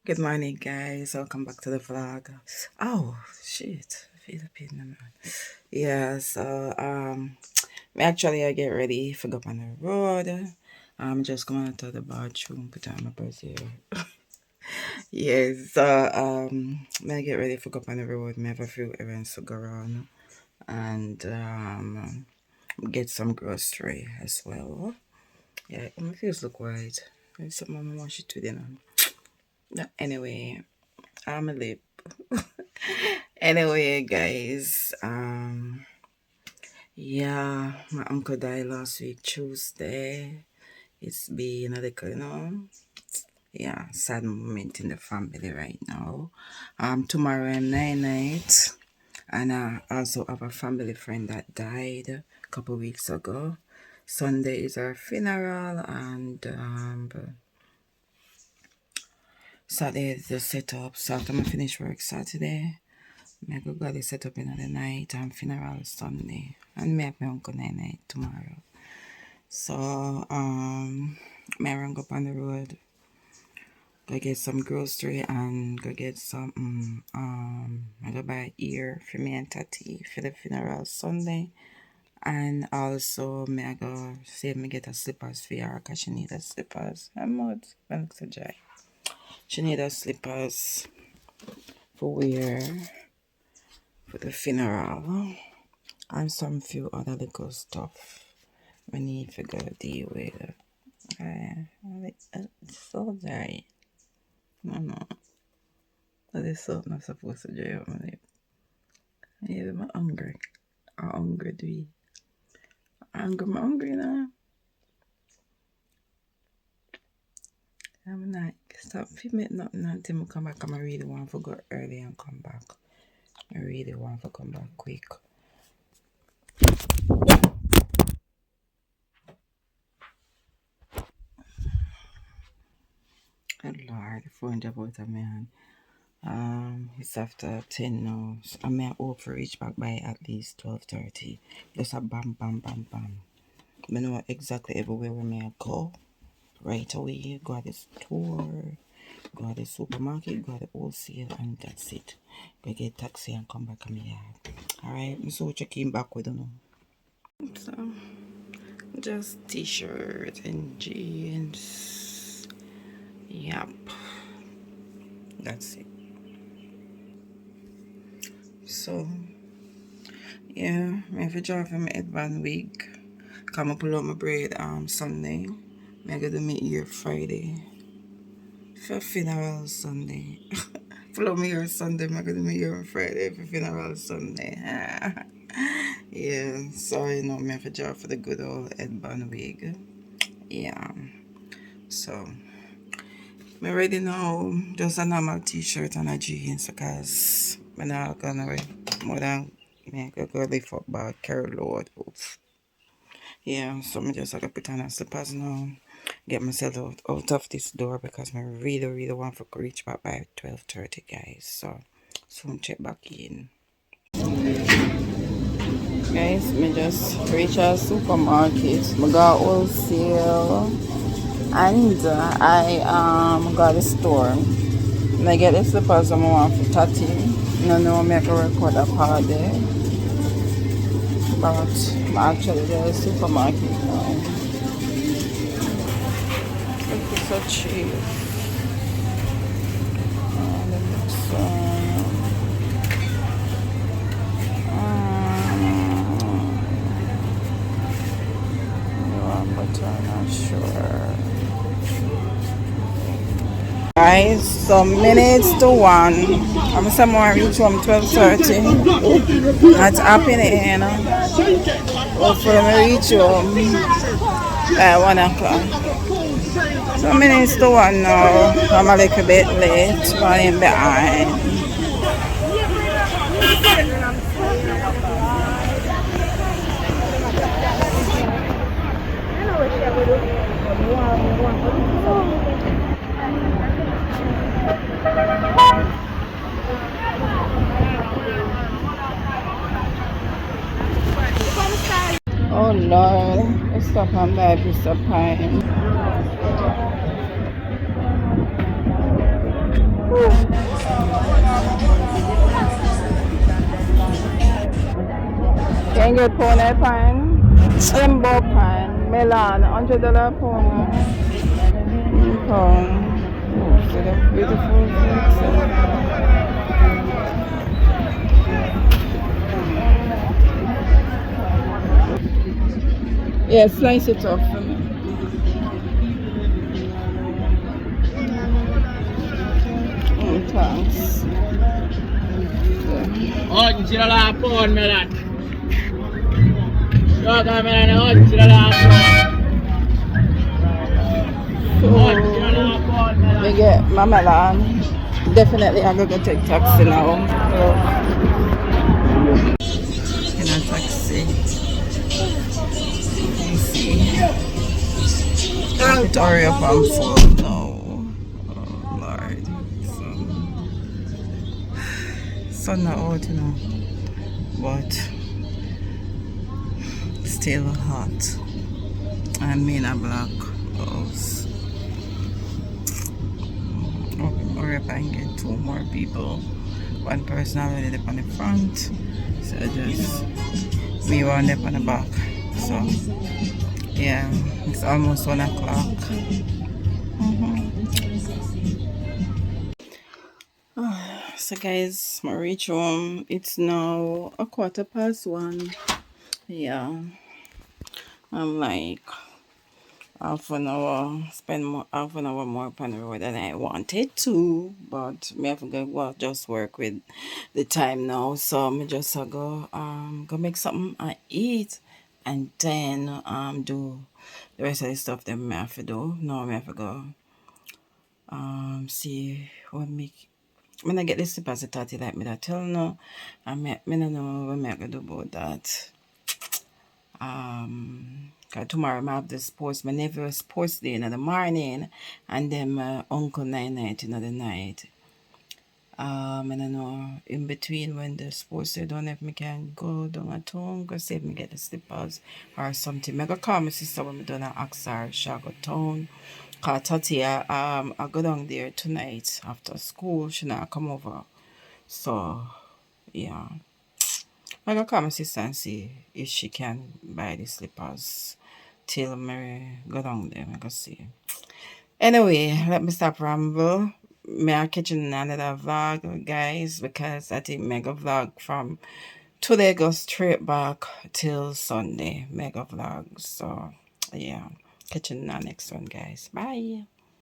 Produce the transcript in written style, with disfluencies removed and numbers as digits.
Good morning, guys. Welcome back to the vlog. Oh, shit. Philippine man. Yeah, so, I get ready for go on the road. I'm just going to the bathroom, put on my brazier. Yes, so, I get ready for go on the road. I have a few errands to go around and, get some grocery as well. Yeah, my face look white. There's something I want you to do, Anyway, I'm a lip. Anyway, guys, yeah, my uncle died last week Tuesday. It's been a little, yeah, sad moment in the family right now. Tomorrow I'm 9 night, and I also have a family friend that died a couple weeks ago. Sunday is our funeral, and Saturday is the setup. So after I finish work Saturday, I go got it set up in the night and funeral Sunday. And me have my uncle night tomorrow. So me run up on the road, go get some grocery and go get some I go buy ear for me and Tati for the funeral Sunday. And also me I go see if me get a slippers for her because she need a slippers. I'm mad. When looks a dry. She need a slippers for wear for the funeral. And some few other little stuff we need to go deal with. It's so dry. No. That is so not supposed to dry up my lip. Yeah, I'm hungry. I'm hungry, do we? I'm hungry now. I'm not. Stop filming nothing until I come back. I really want to go early and come back. I really want to come back quick. Oh Lord, the phone just out of my hand. It's after 10 now. So I may hope to reach back by at least 12:30. Just a bam, bam, bam, bam. I know exactly everywhere we may go. Right away, go to the store, go to the supermarket, go to the wholesale, and that's it. Go get taxi and come back to my yard. Alright, so checking back with you. So, just t-shirt and jeans. Yep. That's it. So, yeah, I have to drive for my headband week. Come up pull out my braid Sunday. I go do my ear Friday. For funeral Sunday. Pull out my ear Sunday, I go do my ear on Friday for funeral Sunday. Yeah, so I have to drive for the good old headband wig. Yeah. So me ready now. Just a normal t-shirt and a jeans because I'm not gonna wear more than me I go lift up bag, carry load. Oof. Yeah, so I just have to put on a slippers now. Get myself out of this door because I really want to reach back by 12:30, guys. So soon check back in. Guys, me just reach a supermarket. I got wholesale and I got a store. And I get the slippers I want for Tati. No, me I can record a part there. But I'm actually at the supermarket now. Look, it's so cheap. And it looks but I'm not sure. Guys, some minutes to 1. I'm somewhere reach home 12:30. That's happening, you know. Hopefully I reach home at 1 o'clock. Some minutes to 1 now. I'm a little bit late, running behind. Oh Lord, let's stop and buy a piece of pie. Can get pony pan, lembo pan, melon, $100 pony. Pound. Oh, see the beautiful fruits. Yeah, slice it up for me. Thanks. Oggi la pormela. Giocammela oggi la pormela. Oggi la pormela. We get my melon. Definitely I'm gonna take taxi now. In a taxi. You see. Have to hurry up and full now. Oh Lord. Sun not out, you know. But still hot. I'm in a black house. Hurry up and get two more people. One person already up on the front. So just me one up on the back. So yeah, it's almost 1 o'clock. So guys, I reach home. It's now 1:15. Yeah, I'm like half an hour, spend more, half an hour more upon the road than I wanted to, but me have to go well, just work with the time now. So me just go make something I eat, and then do the rest of the stuff that me have to do. Now me have to go see what me when I get this deposit like me that tell no, me no know what me I gonna do about that. 'Cause tomorrow I have the sports, my nephew's sports day in the morning, and then my uncle night in the night. I don't know, in between when the sports day done, if me can go down at home, go see if me get the slippers or something. I go call my sister when me done an ask her, she go town. Cause Tatia, I go down there tonight after school, she not come over. So, yeah. I go call my sister and see if she can buy the slippers till me go down there. I go see. Anyway, let me stop ramble. May I catch you in another vlog, guys, because I think mega vlog from today goes straight back till Sunday. Mega vlog. So, yeah. Catch you in the next one, guys. Bye.